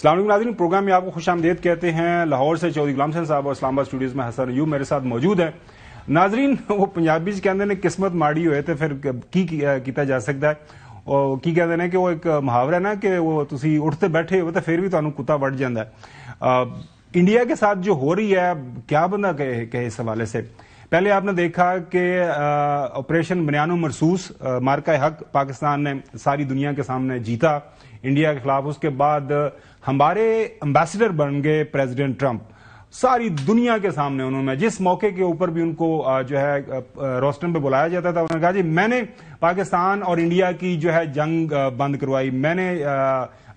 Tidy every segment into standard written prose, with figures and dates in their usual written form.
السلام علیکم ناظرین، پروگرام میں آپ کو خوش آمدید کہتے ہیں۔ لاہور سے چودھری غلام حسین صاحب اور اسلام آباد اسٹوڈیوز میں حسن ایوب میرے ساتھ موجود ہیں۔ ناظرین، وہ پنجابی کے اندر نے قسمت ماڑی ہوئے تھے، پھر کی کیتا جا سکتا ہے، اور کی کہتے ہیں کہ وہ ایک محاورہ ہے نا کہ وہ تسی اٹھتے بیٹھے ہوئے تو پھر بھی تانوں کتا وڑ جاندہ ہے۔ انڈیا کے ساتھ جو ہو رہی ہے، کیا بندہ کہے اس حوالے سے؟ پہلے آپ نے دیکھا کہ آپریشن بنیان و مرصوص مارکہ حق پاکستان نے ساری دنیا کے سامنے جیتا انڈیا کے خلاف۔ اس کے بعد ہمارے امبیسڈر بن گئے پریزیڈنٹ ٹرمپ، ساری دنیا کے سامنے انہوں نے جس موقع کے اوپر بھی ان کو جو ہے روسٹرم پہ بلایا جاتا تھا، انہوں نے کہا جی میں نے پاکستان اور انڈیا کی جو ہے جنگ بند کروائی، میں نے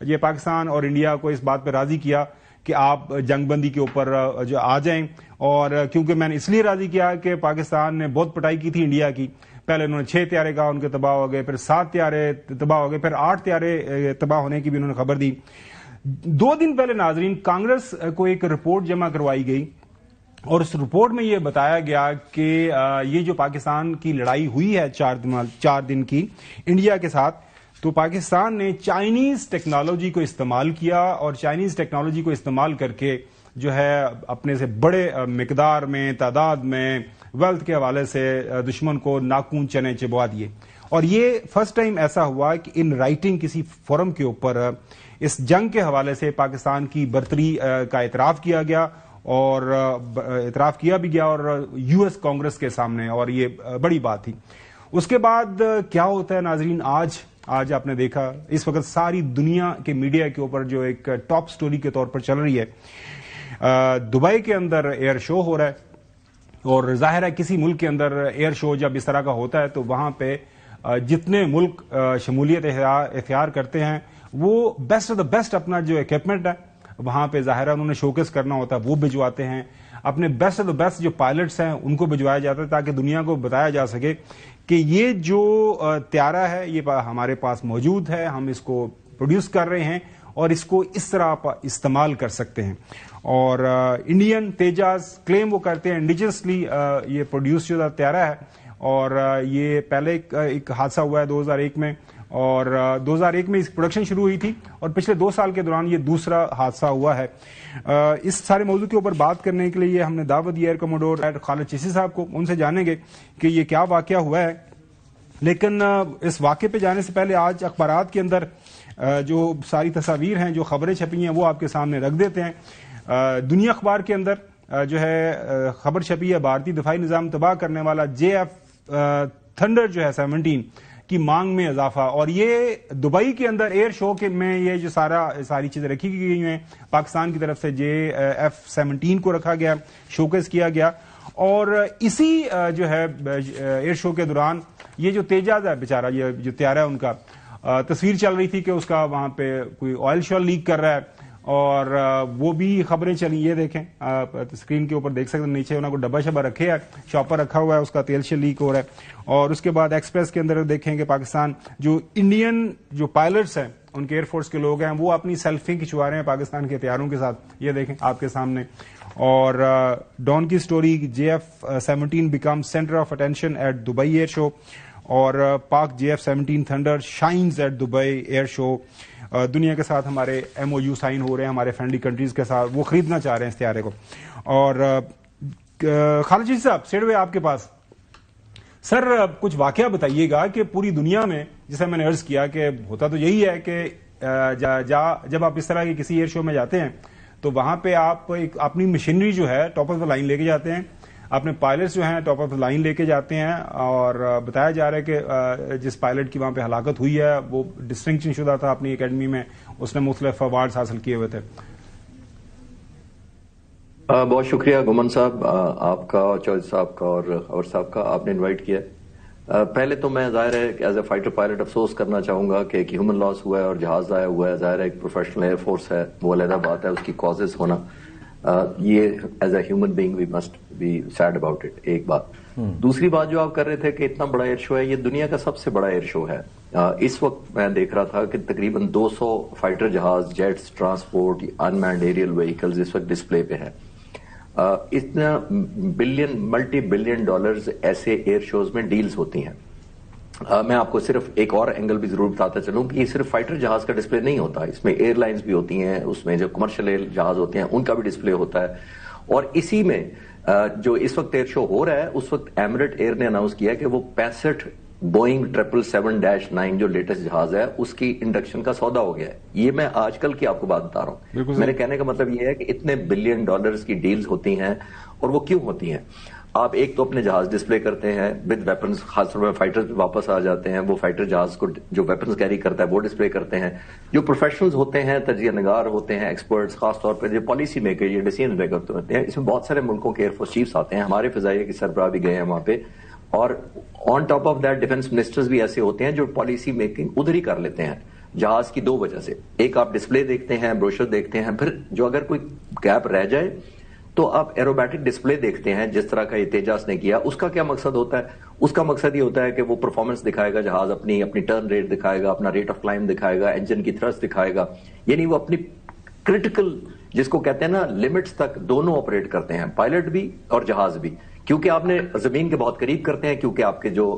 یہ پاکستان اور انڈیا کو اس بات پہ راضی کیا کہ آپ جنگ بندی کے اوپر جو آ جائیں، اور کیونکہ میں نے اس لیے راضی کیا کہ پاکستان نے بہت پٹائی کی تھی انڈیا کی۔ پہلے انہوں نے 6 طیارے کہا، ان کے تباہ ہو گئے، پھر 7 طیارے تباہ ہو گئے، پھر 8 طیارے تباہ ہونے کی بھی انہوں نے خبر دی۔ 2 دن پہلے ناظرین کانگریس کو ایک رپورٹ جمع کروائی گئی، اور اس رپورٹ میں یہ بتایا گیا کہ یہ جو پاکستان کی لڑائی ہوئی ہے 4 دن کی انڈیا کے ساتھ، تو پاکستان نے چائنیز ٹیکنالوجی کو استعمال کیا، اور چائنیز ٹیکنالوجی کو استعمال کر کے جو ہے اپنے سے بڑے مقدار میں تعداد میں ویلتھ کے حوالے سے دشمن کو ناخون چنے چبوا دیے۔ اور یہ فرسٹ ٹائم ایسا ہوا کہ ان رائٹنگ کسی فورم کے اوپر اس جنگ کے حوالے سے پاکستان کی برتری کا اعتراف کیا گیا، اور اعتراف کیا بھی گیا، اور یو ایس کانگریس کے سامنے، اور یہ بڑی بات تھی۔ اس کے بعد کیا ہوتا ہے ناظرین؟ آج آپ نے دیکھا اس وقت ساری دنیا کے میڈیا کے اوپر جو ایک ٹاپ سٹوری کے طور پر چل رہی ہے، دبئی کے اندر ایئر شو ہو رہا ہے، اور ظاہر ہے کسی ملک کے اندر ایئر شو جب اس طرح کا ہوتا ہے تو وہاں پہ جتنے ملک شمولیت اختیار کرتے ہیں وہ بیسٹ آف دا بیسٹ اپنا جو اکوپمنٹ ہے وہاں پہ ظاہر ہے انہوں نے شوکیس کرنا ہوتا ہے، وہ بھجواتے ہیں۔ اپنے بیسٹ آف دا بیسٹ جو پائلٹس ہیں ان کو بھجوایا جاتا ہے تاکہ دنیا کو بتایا جا سکے کہ یہ جو طیارہ ہے یہ ہمارے پاس موجود ہے، ہم اس کو پروڈیوس کر رہے ہیں اور اس کو اس طرح آپ استعمال کر سکتے ہیں۔ اور انڈین تیجاز کلیم وہ کرتے ہیں انڈیجنسلی یہ پروڈیوس شدہ طیارہ ہے، اور یہ پہلے ایک حادثہ ہوا ہے 2001 میں، اور 2001 میں اس پروڈکشن شروع ہوئی تھی، اور پچھلے 2 سال کے دوران یہ دوسرا حادثہ ہوا ہے۔ اس سارے موضوع کے اوپر بات کرنے کے لیے ہم نے دعوت دی ایئر کموڈور خالد چشتی صاحب کو، ان سے جانیں گے کہ یہ کیا واقعہ ہوا ہے۔ لیکن اس واقعے پہ جانے سے پہلے آج اخبارات کے اندر جو ساری تصاویر ہیں، جو خبریں چھپی ہیں، وہ آپ کے سامنے رکھ دیتے ہیں۔ دنیا اخبار کے اندر جو ہے خبر چھپی ہے، بھارتی دفاعی نظام تباہ کرنے والا JF تھنڈر جو ہے 17 کی مانگ میں اضافہ، اور یہ دبئی کے اندر ایئر شو کے میں یہ جو ساری چیزیں رکھی گئی ہیں پاکستان کی طرف سے JF 17 کو رکھا گیا، شوکیس کیا گیا، اور اسی جو ہے ایئر شو کے دوران یہ جو تیجاز ہے بیچارہ، یہ جو طیارہ ہے ان کا تصویر چل رہی تھی کہ اس کا وہاں پہ کوئی آئل شال لیک کر رہا ہے، اور وہ بھی خبریں چلی۔ یہ دیکھیں اسکرین کے اوپر دیکھ سکتے ہیں، نیچے انہوں کو ڈبا شبا رکھے ہے، شاپر رکھا ہوا ہے، اس کا تیل شل لیک ہو رہا ہے۔ اور اس کے بعد ایکسپریس کے اندر دیکھیں کہ پاکستان جو انڈین جو پائلٹس ہیں ان کے ایئر فورس کے لوگ ہیں وہ اپنی سیلفی کھنچوا رہے ہیں پاکستان کے ہتھیاروں کے ساتھ، یہ دیکھیں آپ کے سامنے۔ اور ڈان کی story JF 17 became center of attention at Dubai air show, اور Pak JF 17 thunder shines at Dubai air show. دنیا کے ساتھ ہمارے MOU سائن ہو رہے ہیں، ہمارے فرینڈلی کنٹریز کے ساتھ، وہ خریدنا چاہ رہے ہیں اس طیارے کو۔ اور خالد جی صاحب سیٹ ہوئے آپ کے پاس، سر کچھ واقعہ بتائیے گا کہ پوری دنیا میں جیسے میں نے عرض کیا کہ ہوتا تو یہی ہے کہ جب آپ اس طرح کے کسی ایئر شو میں جاتے ہیں تو وہاں پہ آپ ایک اپنی مشینری جو ہے ٹاپ آف دا لائن لے کے جاتے ہیں، اپنے پائلٹس جو ہیں ٹاپ آف دا لائن لے کے جاتے ہیں، اور بتایا جا رہا ہے کہ جس پائلٹ کی وہاں پہ ہلاکت ہوئی ہے وہ ڈسٹنکشن شدہ تھا اپنی اکیڈمی میں، اس نے مختلف ایوارڈز حاصل کیے ہوئے تھے۔ بہت شکریہ گمن صاحب آپ کا، چودھری صاحب کا اور صاحب کا، آپ نے انوائٹ کیا۔ پہلے تو میں ظاہر ہے ایز اے فائٹر پائلٹ افسوس کرنا چاہوں گا کہ ایک ہیومن لاس ہوا ہے اور جہاز ضائع ہوا ہے۔ ظاہر ہے ایک پروفیشنل ایئر فورس ہے، وہ علیحدہ بات ہے، اس کی کازز ہونا، یہ as a human being we must be sad about it, ایک بات۔ دوسری بات جو آپ کر رہے تھے کہ اتنا بڑا ایئر شو ہے، یہ دنیا کا سب سے بڑا ایئر شو ہے۔ اس وقت میں دیکھ رہا تھا کہ تقریباً 200 فائٹر جہاز، جیٹس، ٹرانسپورٹ، انمینڈ ایریل وہیکلز اس وقت ڈسپلے پہ ہیں۔ اتنا ملٹی بلین ڈالرز ایسے ایئر شوز میں ڈیلز ہوتی ہیں۔ میں آپ کو صرف ایک اور اینگل بھی ضرور بتاتا چلوں کہ یہ صرف فائٹر جہاز کا ڈسپلے نہیں ہوتا، اس میں ایئر لائنز بھی ہوتی ہیں، اس میں جو کمرشل جہاز ہوتے ہیں ان کا بھی ڈسپلے ہوتا ہے. اور اسی میں جو اس وقت ایئر شو ہو رہا ہے اس وقت ایمریٹ ایئر نے اناؤنس کیا کہ وہ 65 بوئنگ 777-9 جو لیٹسٹ جہاز ہے اس کی انڈکشن کا سودا ہو گیا ہے. یہ میں آج کل کی آپ کو بات بتا رہا ہوں. میرے کہنے کا مطلب یہ ہے کہ اتنے بلین ڈالرز کی ڈیلز ہوتی ہیں، اور وہ کیوں ہوتی ہیں؟ آپ ایک تو اپنے جہاز ڈسپلے کرتے ہیں ود ویپنز، خاص طور پر فائٹر واپس آ جاتے ہیں، وہ فائٹر جہاز کو جو ویپنز کیری کرتا ہے وہ ڈسپلے کرتے ہیں. جو پروفیشنلز ہوتے ہیں، تجزیہ نگار ہوتے ہیں، ایکسپرٹس، خاص طور پر جو پالیسی میکر یا ڈیسیژن میکر ہوتے ہیں، اس میں بہت سارے ملکوں کے ایئر فورس چیفز آتے ہیں، ہمارے فضائیہ کی سربراہ بھی گئے ہیں وہاں پہ، اور on top of that defence ministers بھی ایسے ہوتے ہیں جو پالیسی میکنگ ادھر ہی کر لیتے ہیں. جہاز کی دو وجہ سے، ایک آپ ڈسپلے دیکھتے ہیں، بروشر دیکھتے ہیں، پھر جو اگر کوئی گیپ رہ جائے تو آپ ایروبیٹک ڈسپلے دیکھتے ہیں جس طرح کا یہ تیجاس نے کیا. اس کا کیا مقصد ہوتا ہے؟ اس کا مقصد یہ ہوتا ہے کہ وہ پرفارمنس دکھائے گا، جہاز اپنی ٹرن ریٹ دکھائے گا، اپنا ریٹ آف کلائم دکھائے گا، انجن کی تھرسٹ دکھائے گا، یعنی وہ اپنی کرٹیکل جس کو کہتے ہیں نا لمٹس تک دونوں آپریٹ کرتے ہیں، پائلٹ بھی اور جہاز بھی. کیونکہ آپ نے زمین کے بہت قریب کرتے ہیں، کیونکہ آپ کے جو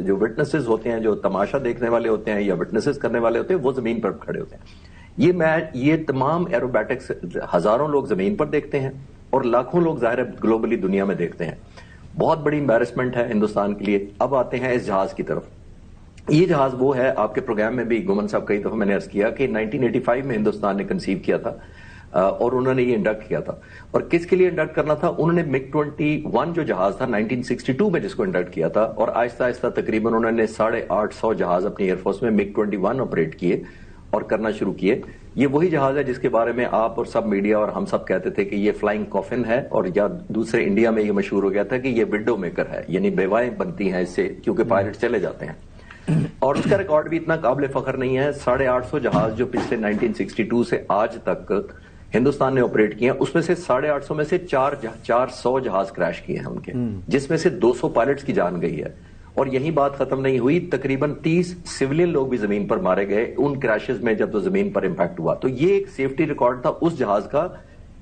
وٹنسز ہوتے ہیں، جو تماشا دیکھنے والے ہوتے ہیں یا وٹنسز کرنے والے ہوتے ہیں، وہ زمین پر کھڑے ہوتے ہیں. یہ تمام ایروبیٹکس ہزاروں لوگ زمین پر دیکھتے ہیں اور لاکھوں لوگ ظاہر گلوبلی دنیا میں دیکھتے ہیں. بہت بڑی امبیرسمنٹ ہے ہندوستان کے لیے. اب آتے ہیں اس جہاز کی طرف. یہ جہاز وہ ہے، آپ کے پروگرام میں بھی گومن صاحب کئی دفعہ میں نے عرض کیا کہ 1985 میں ہندوستان نے کنسیو کیا تھا اور انہوں نے یہ انڈکٹ کیا تھا. اور کس کے لیے انڈکٹ کرنا تھا؟ انہوں نے مگ 21 جو جہاز تھا 1962 میں جس کو انڈکٹ کیا تھا، اور آہستہ آہستہ تقریباً انہوں نے 850 جہاز اپنی ایئر فورس میں مگ 21 آپریٹ کیے اور کرنا شروع کیے. یہ وہی جہاز ہے جس کے بارے میں آپ اور سب میڈیا اور ہم سب کہتے تھے کہ یہ فلائنگ کافن ہے، اور یا دوسرے انڈیا میں یہ مشہور ہو گیا تھا کہ یہ ونڈو میکر ہے، یعنی بیوائیں بنتی ہیں اس سے کیونکہ پائلٹ چلے جاتے ہیں. اور اس کا ریکارڈ بھی اتنا قابل فخر نہیں ہے. 850 جہاز جو پچھلے 1962 سے آج تک ہندوستان نے آپریٹ کیے ہیں، اس میں سے 850 میں سے 400 جہاز کریش کیے ہیں ان کے، جس میں سے 200 پائلٹس کی جان گئی ہے. اور یہی بات ختم نہیں ہوئی، تقریباً 30 سویلین لوگ بھی زمین پر مارے گئے ان کریشز میں جب تو زمین پر امپیکٹ ہوا. تو یہ ایک سیفٹی ریکارڈ تھا اس جہاز کا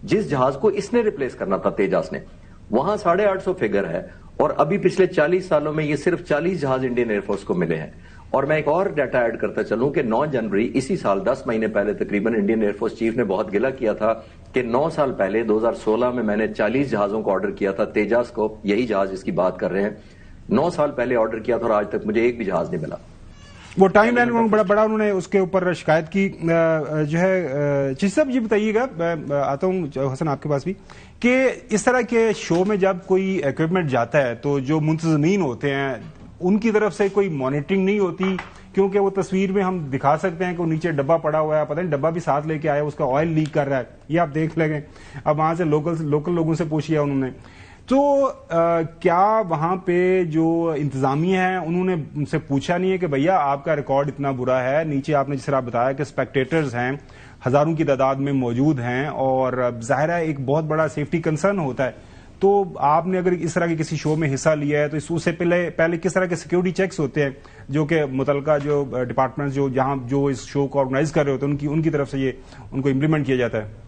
جس جہاز کو اس نے ریپلیس کرنا تھا، تیجاس نے. وہاں 850 فگر ہے، اور ابھی پچھلے 40 سالوں میں یہ صرف 40 جہاز انڈین ایئر فورس کو ملے ہیں. اور میں ایک اور ڈیٹا ایڈ کرتا چلوں کہ 9 جنوری اسی سال 10 مہینے پہلے تقریباً انڈین ایئر فورس چیف نے بہت گلہ کیا تھا کہ 9 سال پہلے 2016 میں نے 40 جہازوں کو آرڈر کیا تھا، تیجاس کو، یہی جہاز جس کی بات کر رہے ہیں، 9 سال پہلے آرڈر کیا تھا اور آج تک مجھے ایک بھی جہاز نہیں ملا. وہ ٹائم لائن بڑا انہوں نے اس کے اوپر شکایت کی. جو ہے چیف صاحب یہ بتائیے گا، میں آتا ہوں حسن آپ کے پاس بھی، کہ اس طرح کے شو میں جب کوئی ایکوپمنٹ جاتا ہے تو جو منتظمین ہوتے ہیں ان کی طرف سے کوئی مانیٹرنگ نہیں ہوتی؟ کیونکہ وہ تصویر میں ہم دکھا سکتے ہیں کہ وہ نیچے ڈبہ پڑا ہوا ہے، پتہ نہیں ڈبہ بھی ساتھ لے کے آیا، اس کا آئل لیک کر رہا ہے، یہ آپ دیکھ لیں. اب وہاں سے لوکل لوگوں سے پوچھیا انہوں نے. تو کیا وہاں پہ جو انتظامیہ ہیں انہوں نے ان سے پوچھا نہیں ہے کہ بھیا آپ کا ریکارڈ اتنا برا ہے؟ نیچے آپ نے جس طرح بتایا کہ اسپیکٹیٹرز ہیں، ہزاروں کی تعداد میں موجود ہیں، اور ظاہر ہے ایک بہت بڑا سیفٹی کنسرن ہوتا ہے. تو آپ نے اگر اس طرح کے کسی شو میں حصہ لیا ہے تو اس سے پہلے کس طرح کے سیکیورٹی چیکس ہوتے ہیں جو کہ متعلقہ جو ڈپارٹمنٹ جو اس شو کو آرگنائز کر رہے ہوتے ہیں ان کی طرف سے یہ ان کو امپلیمنٹ کیا جاتا ہے؟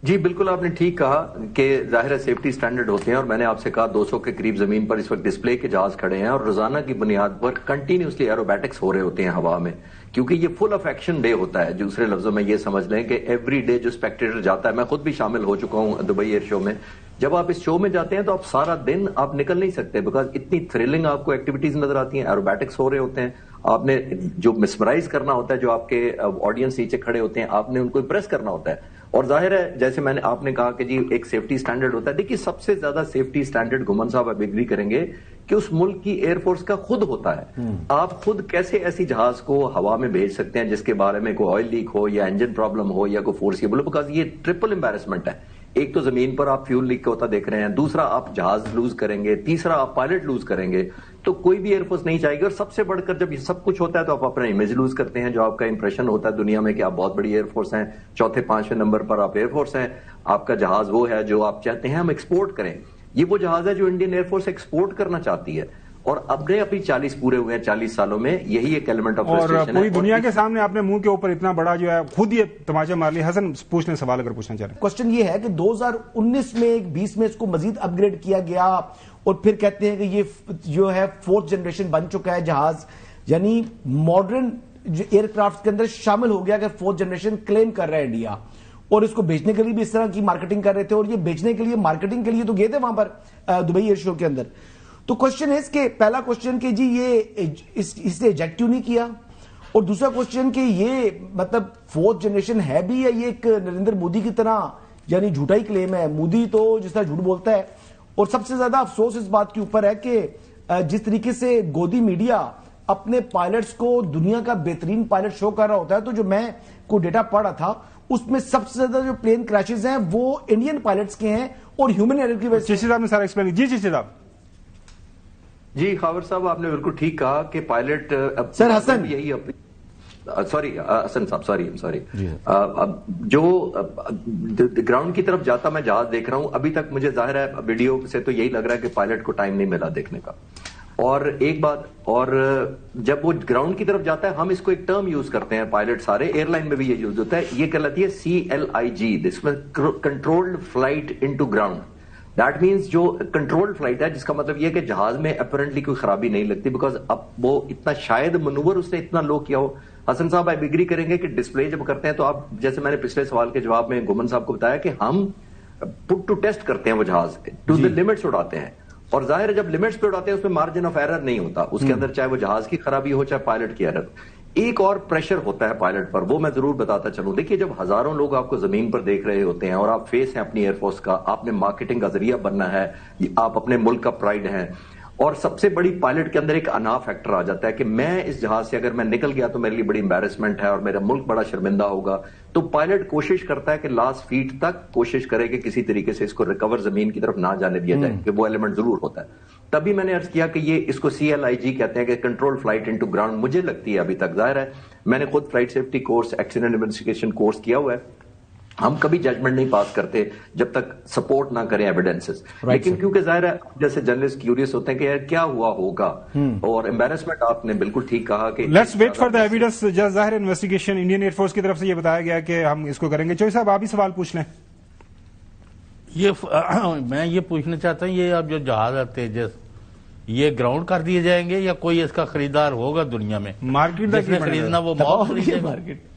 جی بالکل، آپ نے ٹھیک کہا کہ ظاہر سیفٹی سٹینڈرڈ ہوتے ہیں، اور میں نے آپ سے کہا 200 کے قریب زمین پر اس وقت ڈسپلے کے جہاز کھڑے ہیں، اور روزانہ کی بنیاد پر کنٹینیوسلی ایروبیٹکس ہو رہے ہوتے ہیں ہوا میں، کیونکہ یہ فل آف ایکشن ڈے ہوتا ہے. دوسرے لفظوں میں یہ سمجھ لیں کہ ایوری ڈے جو اسپیکٹیٹر جاتا ہے، میں خود بھی شامل ہو چکا ہوں دبئی ایئر شو میں، جب آپ اس شو میں جاتے ہیں تو آپ سارا دن آپ نکل نہیں سکتے، بیکاز اتنی تھرلنگ آپ کو ایکٹیویٹیز نظر آتی ہیں، ایروبیٹکس ہو رہے ہوتے ہیں، آپ نے جو مسمرائز کرنا ہوتا ہے، جو آپ کے آڈینس نیچے کھڑے ہوتے ہیں آپ نے ان کو امپریس کرنا ہوتا ہے. اور ظاہر ہے جیسے آپ نے کہا کہ جی ایک سیفٹی سٹینڈرڈ ہوتا ہے. دیکھیے سب سے زیادہ سیفٹی سٹینڈرڈ گمن صاحب آپ ایگری کریں گے کہ اس ملک کی ایئر فورس کا خود ہوتا ہے. آپ خود کیسے ایسی جہاز کو ہوا میں بھیج سکتے ہیں جس کے بارے میں کوئی آئل لیک ہو یا انجن پرابلم ہو یا کوئی فورسیبل، بیکاز یہ ٹرپل امبیرسمنٹ ہے. ایک تو زمین پر آپ فیول لیک ہوتا دیکھ رہے ہیں، دوسرا آپ جہاز لوز کریں گے، تیسرا آپ پائلٹ لوز کریں گے. تو کوئی بھی ایئر فورس نہیں چاہے گی. اور سب سے بڑھ کر جب یہ سب کچھ ہوتا ہے تو آپ اپنا امیج لوز کرتے ہیں، جو آپ کا امپریشن ہوتا ہے دنیا میں کہ آپ بہت بڑی ایئر فورس ہیں، 4تھے 5ویں نمبر پر آپ ایئر فورس ہیں. آپ کا جہاز وہ ہے جو آپ چاہتے ہیں ہم ایکسپورٹ کریں. یہ وہ جہاز ہے جو انڈین ایئر فورس ایکسپورٹ کرنا چاہتی ہے. اور اب نے اپنی 40 پورے ہوئے ہیں 40 سالوں میں. یہی ایک ایلیمنٹ آف فرسٹریشن ہے. اور پوری دنیا کے سامنے آپ نے منہ کے اوپر اتنا بڑا جو ہے خود یہ تماچا مار لیا. حسن پوچھ لیں سوال اگر پوچھنا چاہ رہے ہیں. کوشچن یہ ہے کہ 2019 میں 20 میں اس کو مزید اپ گریڈ کیا گیا اور پھر کہتے ہیں کہ یہ جو ہے 4th جنریشن بن چکا ہے جہاز, یعنی ماڈرن ایئر کرافٹ کے اندر شامل ہو گیا کہ 4th جنریشن کلیم کر رہا ہے انڈیا, اور اس کو بیچنے کے لیے بھی اس طرح کی مارکیٹنگ کر رہے تھے, اور یہ بیچنے کے لیے مارکیٹنگ کے لیے تو گئے تھے وہاں پر دبئی ایئر شو کے اندر. تو کوشچن ہے اس کے پہلا کوشچن کہ جی یہ اس نے ایجیکٹ نہیں کیا, اور دوسرا کوشچن کہ یہ مطلب 4th جنریشن ہے بھی, ہے یہ ایک نریندر مودی کی طرح یعنی جھوٹا ہی کلیم ہے. مودی تو جس طرح جھوٹ بولتا ہے, اور سب سے زیادہ افسوس اس بات کے اوپر ہے کہ جس طریقے سے گودی میڈیا اپنے پائلٹس کو دنیا کا بہترین پائلٹ شو کر رہا ہوتا ہے, تو جو میں کوئی ڈیٹا پڑھ رہا تھا اس میں سب سے زیادہ جو پلین کریشز ہیں وہ انڈین پائلٹس کے ہیں اور ہیومن ایرر کی وجہ سے. چشتی صاحب نے سارا ایکسپلین. جی چشتی صاحب. جی خاور صاحب آپ نے بالکل ٹھیک کہا کہ پائلٹ سر حسن یہی سوری حسن صاحب سوری جو گراؤنڈ کی طرف جاتا میں جہاز دیکھ رہا ہوں, ابھی تک مجھے ظاہر ہے ویڈیو سے تو یہی لگ رہا ہے کہ پائلٹ کو ٹائم نہیں ملا دیکھنے کا. اور ایک بات, اور جب وہ گراؤنڈ کی طرف جاتا ہے ہم اس کو ایک ٹرم یوز کرتے ہیں پائلٹ سارے, ایئر لائن میں بھی یہ یوز ہوتا ہے, یہ کہلاتی ہے CLIG, جس میں controlled flight into ground. That means جو کنٹرول فلائٹ ہے, جس کا مطلب یہ کہ جہاز میں اپیرنٹلی کوئی خرابی نہیں لگتی, بیکاز اب وہ اتنا شاید منور اس نے اتنا لو کیا ہو. حسن صاحب آپ ایگری کریں گے کہ ڈسپلے جب کرتے ہیں تو آپ, جیسے میں نے پچھلے سوال کے جواب میں گومن صاحب کو بتایا کہ ہم پٹ ٹو ٹیسٹ کرتے ہیں وہ جہاز ٹو دی لمٹس اڑاتے ہیں, اور ظاہر ہے جب لمٹس پہ اڑاتے ہیں اس میں مارجن آف ایرر نہیں ہوتا اس کے اندر, چاہے وہ جہاز کی خرابی ہو چاہے پائلٹ کی ایرر. ایک اور پریشر ہوتا ہے پائلٹ پر, وہ میں ضرور بتاتا چلوں. دیکھیے جب ہزاروں لوگ آپ کو زمین پر دیکھ رہے ہوتے ہیں اور آپ فیس ہیں اپنی ایئر فورس کا, آپ نے مارکیٹنگ کا ذریعہ بننا ہے, آپ اپنے ملک کا پرائڈ ہیں, اور سب سے بڑی پائلٹ کے اندر ایک انا فیکٹر آ جاتا ہے کہ میں اس جہاز سے اگر میں نکل گیا تو میرے لیے بڑی امبیرسمنٹ ہے اور میرا ملک بڑا شرمندہ ہوگا. تو پائلٹ کوشش کرتا ہے کہ لاسٹ فیٹ تک کوشش کرے کہ کسی طریقے سے اس کو ریکور زمین کی طرف نہ جانے دیا جائے, کہ وہ ایلیمنٹ ضرور ہوتا ہے. تبھی میں نے عرض کیا کہ یہ اس کو CLIG کہتے ہیں کہ کنٹرول فلائٹ انٹو گراؤنڈ. مجھے لگتی ہے ابھی تک, ظاہر ہے میں نے خود flight safety course, accident investigation course کیا ہوا ہے, ہم کبھی ججمنٹ نہیں پاس کرتے جب تک سپورٹ نہ کریں ایویڈنسز. لیکن کیونکہ ظاہر ہے جیسے جرنلسٹ کیوریس ہوتے ہیں کہ یار کیا ہوا ہوگا, اور امبیرسمنٹ آپ نے بالکل ٹھیک کہا کہ let's wait for the evidence. ظاہر انویسٹیگیشن انڈین ایئر فورس کی طرف سے یہ بتایا گیا کہ ہم اس کو کریں گے. چوہی صاحب آپ ہی سوال پوچھ لیں. میں یہ پوچھنا چاہتا ہوں, یہ اب جو جہاز ہے تیجس, یہ گراؤنڈ کر دیے جائیں گے یا کوئی اس کا خریدار ہوگا دنیا میں, مارکیٹ جس نے خریدنا وہ مارکیٹ.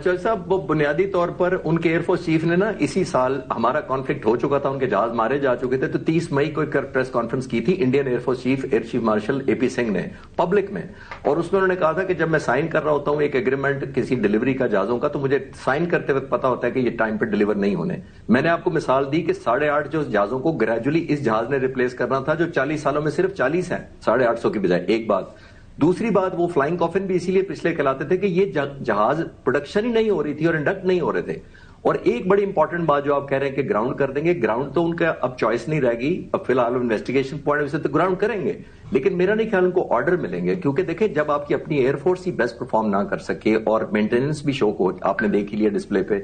چل صاحب وہ بنیادی طور پر ان کے ایئر فورس چیف نے نا اسی سال ہمارا کانفلکٹ ہو چکا تھا, ان کے جہاز مارے جا چکے تھے, تو 30 مئی کو ایک پریس کانفرنس کی تھی Indian Air force chief air chief marshal AP Singh نے پبلک میں, اور اس میں انہوں نے کہا تھا کہ جب میں سائن کر رہا ہوتا ہوں ایک ایگریمنٹ کسی ڈیلیوری کا جہازوں کا, تو مجھے سائن کرتے وقت پتا ہوتا ہے کہ یہ ٹائم پہ ڈیلیور نہیں ہونے. میں نے آپ کو مثال دی کہ 8.5 جو جہازوں کو گریجولی اس جہاز نے ریپلیس کرنا تھا, جو 40 سالوں میں صرف 40 ہیں, 850 کی بجائے. ایک بات. دوسری بات, وہ فلائنگ کافن بھی اسی لیے پچھلے کہلاتے تھے کہ یہ جہاز پروڈکشن ہی نہیں ہو رہی تھی اور انڈکٹ نہیں ہو رہے تھے. اور ایک بڑی امپورٹنٹ بات جو آپ کہہ رہے ہیں کہ گراؤنڈ کر دیں گے, گراؤنڈ تو ان کا اب چوائس نہیں رہے گی, اب فی الحال انویسٹیگیشن پوائنٹ سے تو گراؤنڈ کریں گے, لیکن میرا نہیں خیال ان کو آرڈر ملیں گے, کیونکہ دیکھیں جب آپ کی اپنی ایئر فورس ہی بیسٹ پرفارم نہ کر سکے اور مینٹیننس بھی شو کو آپ نے دیکھ لیا ڈسپلے پہ.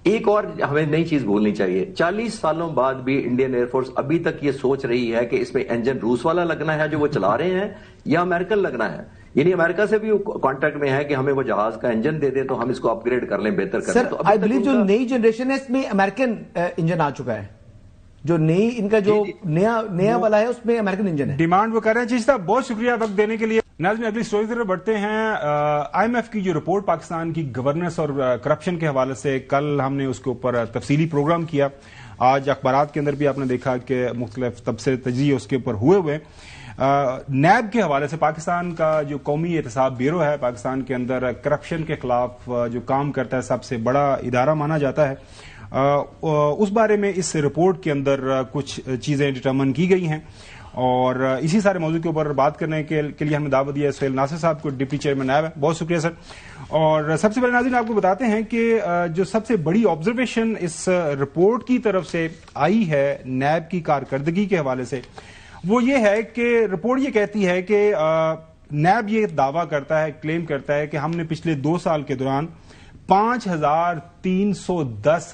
ایک اور ہمیں نئی چیز بھولنی چاہیے, 40 سالوں بعد بھی انڈین ایئر فورس ابھی تک یہ سوچ رہی ہے کہ اس میں انجن روس والا لگنا ہے جو وہ چلا رہے ہیں یا امریکن لگنا ہے. یعنی امریکہ سے بھی کانٹیکٹ میں ہے کہ ہمیں وہ جہاز کا انجن دے دیں تو ہم اس کو اپ گریڈ کر لیں, بہتر کر لیں. سر آئی بلیو جو نئی جنریشن ہے اس میں امریکن انجن آ چکا ہے, جو نئی ان کا جو نیا والا ہے اس میں امریکن انجن ہے. ڈیمانڈ وہ کر رہے ہیں. چیز صاحب بہت شکریہ وقت دینے کے لیے. ناظرین اگلی سٹوری کی طرف بڑھتے ہیں. IMF کی جو رپورٹ پاکستان کی گورننس اور کرپشن کے حوالے سے, کل ہم نے اس کے اوپر تفصیلی پروگرام کیا. آج اخبارات کے اندر بھی آپ نے دیکھا کہ مختلف تبصرے تجزیے اس کے اوپر ہوئے. نیب کے حوالے سے پاکستان کا جو قومی احتساب بیورو ہے, پاکستان کے اندر کرپشن کے خلاف جو کام کرتا ہے, سب سے بڑا ادارہ مانا جاتا ہے. اس بارے میں اس رپورٹ کے اندر کچھ چیزیں ڈٹرمن کی گئی ہیں, اور اسی سارے موضوع کے اوپر بات کرنے کے لیے ہم نے دعوت دیا ہے سہیل ناصر صاحب کو, ڈپٹی چیئرمین نیب ہے. بہت شکریہ سر. اور سب سے پہلے ناظرین آپ کو بتاتے ہیں کہ جو سب سے بڑی آبزرویشن اس رپورٹ کی طرف سے آئی ہے نیب کی کارکردگی کے حوالے سے, وہ یہ ہے کہ رپورٹ یہ کہتی ہے کہ نیب یہ دعویٰ کرتا ہے, کلیم کرتا ہے کہ ہم نے پچھلے 2 سال کے دوران 5,310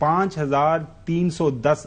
5,310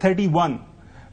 31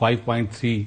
5.3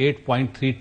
8.3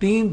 3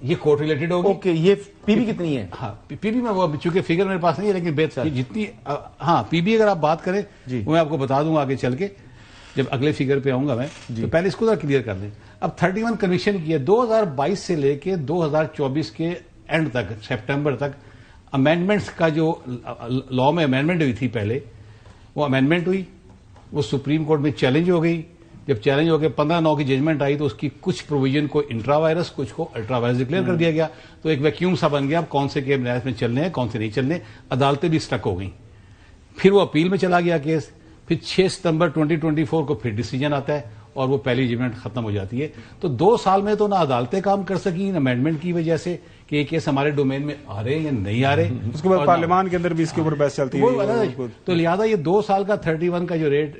یہ کوٹ ریلیٹڈ ہوگی. اوکے, یہ پی بی کتنی ہے؟ ہاں پی بی میں وہ چونکہ فگر میرے پاس نہیں ہے لیکن بہتر جتنی ہاں پی بی اگر آپ بات کریں وہ میں آپ کو بتا دوں گا آگے چل کے جب اگلے فگر پہ آؤں گا میں. تو پہلے اس کو ذرا کلیئر کر دیں. اب 31 کمیشن کی ہے 2022 سے لے کے 2024 کے اینڈ تک سپٹمبر تک امینڈمنٹس کا جو لا میں امینڈمنٹ ہوئی تھی پہلے وہ امینڈمنٹ ہوئی, وہ سپریم کورٹ میں چیلنج ہو گئی. جب چیلنج ہو کے 15/9 کی ججمنٹ آئی تو اس کی کچھ پروویژن کو انٹرا وائرس کچھ کو الٹرا وائرس ڈکلیئر کر دیا گیا. تو ایک ویکیوم سا بن گیا اب کون سے کیس میں چلنے ہیں کون سے نہیں چلنے. عدالتیں بھی اسٹک ہو گئیں. پھر وہ اپیل میں چلا گیا کیس. پھر 6 ستمبر 2024 کو پھر ڈیسیجن آتا ہے اور وہ پہلی ججمنٹ ختم ہو جاتی ہے. تو 2 سال میں تو نہ عدالتیں کام کر سکیں امینڈمنٹ کی وجہ سے کہ یہ کیس ہمارے ڈومین میں آ رہے ہیں یا نہیں آ رہے. اس کے بعد پارلیمان کے اندر بھی اس کے اوپر بحث چلتی ہے. تو لہٰذا یہ 2 سال کا 31 کا جو ریٹ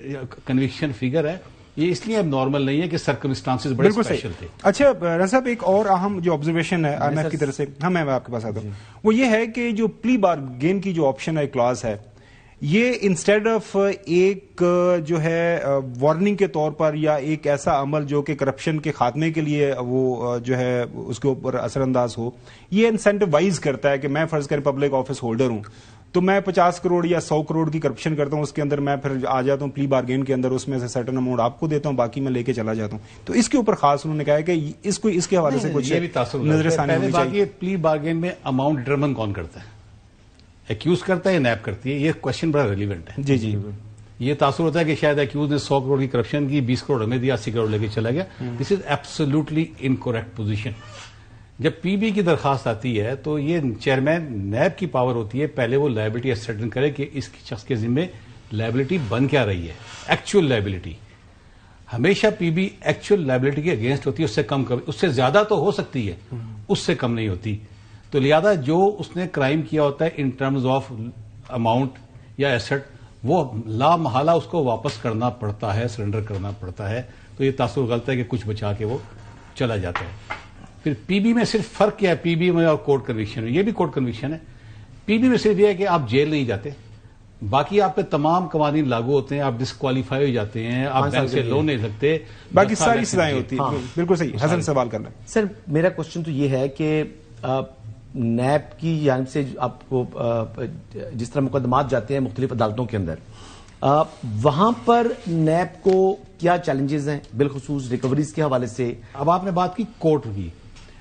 کنوکشن فگر ہے یہ اس لیے اب نارمل نہیں ہے کہ سرکمسٹانسز بڑے اسپیشل تھے. اچھا رضا صاحب, ایک اور اہم جو آبزرویشن ہے آئی ایم ایف کی طرف سے, ہاں میں آپ کے پاس آتا ہوں, وہ یہ ہے کہ جو پلی بارگین کی جو آپشن ہے کلاس ہے یہ انسٹیڈ آف ایک جو ہے وارننگ کے طور پر یا ایک ایسا عمل جو کہ کرپشن کے خاتمے کے لیے وہ جو ہے اس کے اوپر اثر انداز ہو, یہ انسینٹیوائز کرتا ہے کہ میں فرض کریں پبلک آفس ہولڈر ہوں تو میں 50 کروڑ یا 100 کروڑ کی کرپشن کرتا ہوں, اس کے اندر میں پھر آ جاتا ہوں پلی بارگین کے اندر, اس میں سے سرٹن اماؤنٹ آپ کو دیتا ہوں باقی میں لے کے چلا جاتا ہوں. تو اس کے اوپر خاص انہوں نے کہا ہے کہ اس کو اس کے حوالے سے کچھ نظر ثانی ہونی چاہیے. پلی بارگین میں اماؤنٹ ڈٹرمن کون کرتا ہے؟ ایکیوز کرتا ہے یا نیب کرتی ہے؟ یہ کوشچن بڑا ریلیونٹ ہے. جی جی, یہ تاثر ہوتا ہے کہ شاید ایکیوز نے 100 کروڑ کی کرپشن کی, 20 کروڑ ہمیں دیا, 80 کروڑ لے کے چلا گیا. دس از ایبسولوٹلی انکریکٹ پوزیشن. جب پی بی کی درخواست آتی ہے تو یہ چیئرمین نیب کی پاور ہوتی ہے پہلے وہ لائبلٹی اسسرٹن کرے کہ اس شخص کے ذمے لائبلٹی بن کیا رہی ہے. ایکچوئل لائبلٹی ہمیشہ پی بی ایکچوئل لائبلٹی کے اگینسٹ ہوتی ہے, اس سے کم اس سے زیادہ تو ہو سکتی ہے, اس سے کم نہیں ہوتی. تو لہذا جو اس نے کرائم کیا ہوتا ہے ان ٹرمز آف اماؤنٹ یا ایسٹ وہ لا محالہ اس کو واپس کرنا پڑتا ہے, سرنڈر کرنا پڑتا ہے. تو یہ تاثر غلط ہے کہ کچھ بچا کے وہ چلا جاتا ہے. پھر پی بی میں صرف فرق کیا ہے پی بی میں اور کورٹ کنوکشن میں؟ یہ بھی کورٹ کنوکشن ہے. پی بی میں صرف یہ ہے کہ آپ جیل نہیں جاتے, باقی آپ پہ تمام قوانین لاگو ہوتے ہیں, آپ ڈسکوالیفائی ہو جاتے ہیں, آپ بینک سے لون نہیں سکتے, باقی ساری سزائیں ہوتی ہیں. بالکل صحیح. حسن سوال کرنا ہے سر. میرا کوشچن تو یہ ہے کہ نیب کی جانب سے آپ کو جس طرح مقدمات جاتے ہیں مختلف عدالتوں کے اندر, وہاں پر نیب کو کیا چیلنجز ہیں بالخصوص ریکوریز کے حوالے سے؟ اب آپ نے بات کی کورٹ کی.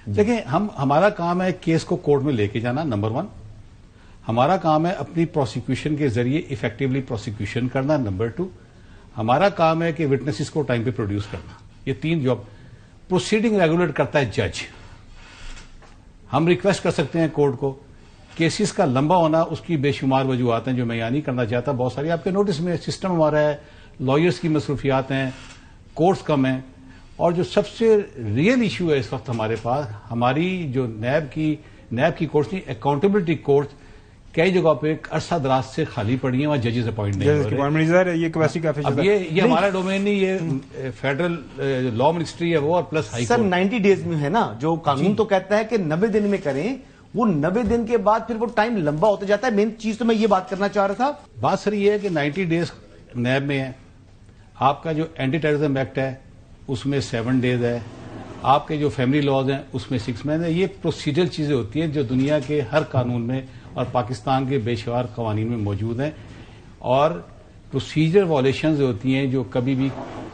دیکھیں ہمارا کام ہے کیس کو کورٹ میں لے کے جانا, نمبر 1. ہمارا کام ہے اپنی پروسیکیوشن کے ذریعے افیکٹولی پروسیکیوشن کرنا, نمبر 2. ہمارا کام ہے کہ وٹنسز کو ٹائم پہ پروڈیوس کرنا. یہ 3 جاب. پروسیڈنگ ریگولیٹ کرتا ہے جج. ہم ریکویسٹ کر سکتے ہیں کورٹ کو. کیسز کا لمبا ہونا اس کی بے شمار وجوہات ہیں جو میں یہاں نہیں کرنا چاہتا, بہت ساری آپ کے نوٹس میں. سسٹم ہمارا ہے, لائرس کی مصروفیات ہیں, کورٹس کم ہیں, اور جو سب سے ریئل ایشو ہے اس وقت ہمارے پاس, ہماری جو نیب کی کورٹس نہیں, اکاؤنٹیبلٹی کورٹس کئی جگہوں پہ عرصہ دراز سے خالی پڑی ہیں, وہاں ججز اپوائنٹ نہیں ہو رہے. اب یہ ہمارا ڈومین نہیں, یہ فیڈرل لا منسٹری ہے وہ, اور پلس ہائی سر 90 ڈیز میں ہے نا, جو قانون تو کہتا ہے کہ 90 دن میں کریں, وہ 90 دن کے بعد پھر وہ ٹائم لمبا ہوتا جاتا ہے. مین چیز تو میں یہ بات کرنا چاہ رہا تھا. بات سر یہ ہے کہ 90 ڈیز نیب میں ہے, آپ کا جو اینٹی ٹیررزم ایکٹ ہے اس میں 7 ڈیز ہے, آپ کے جو فیملی لاز ہیں اس میں 6 مہینے. یہ پروسیجرل چیزیں ہوتی ہیں جو دنیا کے ہر قانون میں اور پاکستان کے بے شمار قوانین میں موجود ہیں, اور پروسیجر وائلیشنز ہوتی ہیں جو کبھی بھی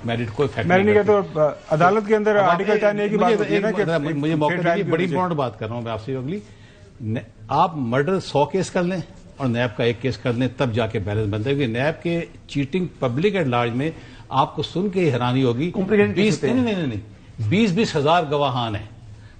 میرٹ کو افیکٹ نہیں کرتے. عدالت کے اندر آرٹیکل 10A کی بات ہوتی ہے نا کہ مجھے موقع دیجیے, بڑی امپورٹنٹ بات کر رہا ہوں میں آپ سے. اگلی آپ مرڈر 100 کیس کر لیں اور نیب کا 1 کیس کر لیں, تب جا کے بیلنس بنتا ہے. کیونکہ نیب کے چیٹنگ پبلک ایٹ لارج میں آپ کو سن کے حیرانی ہوگی, 20 ہزار گواہان ہیں.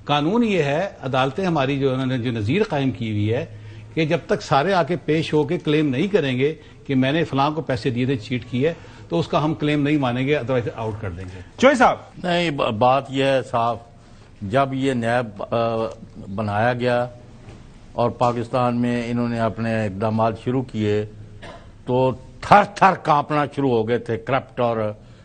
قانون یہ ہے, عدالتیں ہماری جو نظیر قائم کی ہوئی ہے کہ جب تک سارے آ کے پیش ہو کے کلیم نہیں کریں گے کہ میں نے فلاں کو پیسے دیے تھے, چیٹ کی ہے, تو اس کا ہم کلیم نہیں مانیں گے, ادروائز آؤٹ کر دیں گے. چوئی صاحب نہیں, بات یہ ہے صاحب, جب یہ نیب بنایا گیا اور پاکستان میں انہوں نے اپنے اقدامات شروع کیے تو تھر تھر کانپنا شروع ہو گئے تھے. کرپٹ اور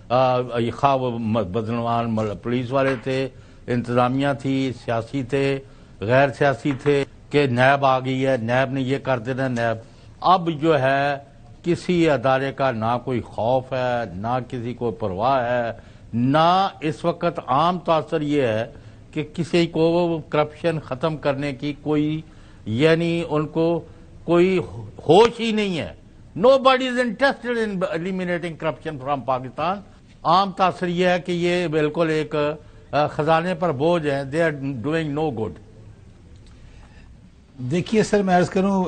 خواہ بدعنوان پولیس والے تھے, انتظامیہ تھی, سیاسی تھے, غیر سیاسی تھے, کہ نیب آ گئی ہے, نیب نے یہ کر دینا. نیب اب جو ہے کسی ادارے کا نہ کوئی خوف ہے, نہ کسی کو پرواہ ہے, نہ اس وقت عام تاثر یہ ہے کہ کسی کو کرپشن ختم کرنے کی کوئی یعنی ان کو کوئی ہوش ہی نہیں ہے. No body is interested in eliminating corruption from Pakistan. عام تاثر یہ ہے کہ یہ بالکل ایک خزانے پر بوجھ ہے. They are doing no good. دیکھیے سر میں عرض کروں